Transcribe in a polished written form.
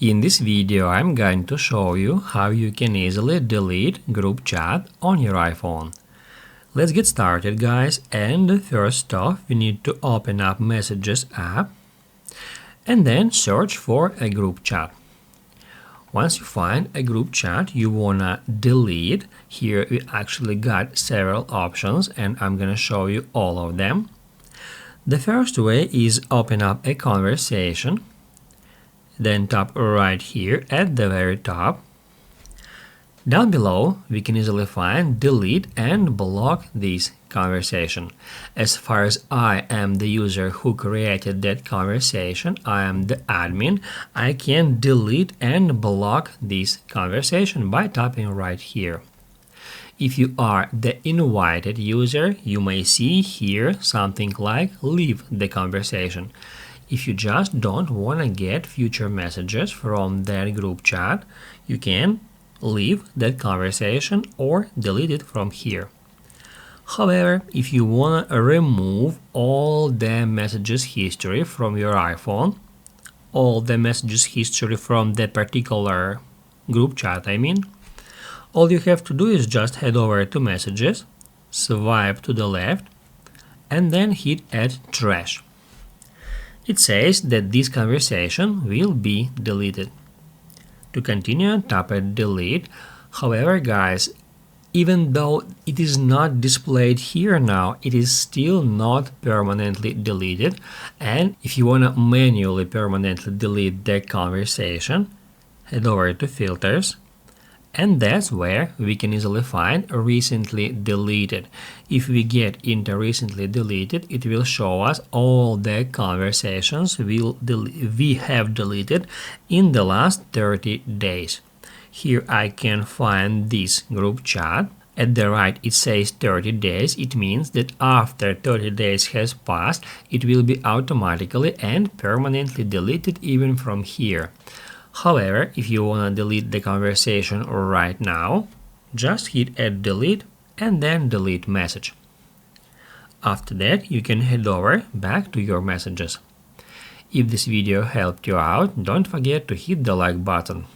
In this video, I'm going to show you how you can easily delete group chat on your iPhone. Let's get started, guys, and first off, we need to open up Messages app and then search for a group chat. Once you find a group chat you wanna delete, here we actually got several options and I'm gonna show you all of them. The first way is open up a conversation, then tap right here at the very top. Down below we can easily find delete and block this conversation. As far as I am the user who created that conversation, I am the admin, I can delete and block this conversation by tapping right here. If you are the invited user, you may see here something like leave the conversation. If you just don't want to get future messages from that group chat, you can leave that conversation or delete it from here. However, if you want to remove all the messages history from your iPhone, all the messages history from that particular group chat, all you have to do is just head over to Messages, swipe to the left, and then hit Add Trash. It says that this conversation will be deleted. To continue, tap at Delete. However, guys, even though it is not displayed here now, it is still not permanently deleted. And if you want to manually permanently delete that conversation, head over to Filters. And that's where we can easily find recently deleted. If we get into recently deleted, it will show us all the conversations we have deleted in the last 30 days. Here I can find this group chat. At the right it says 30 days. It means that after 30 days has passed, it will be automatically and permanently deleted even from here. However, if you want to delete the conversation right now, just hit Add Delete and then delete message. After that, you can head over back to your messages. If this video helped you out, don't forget to hit the like button.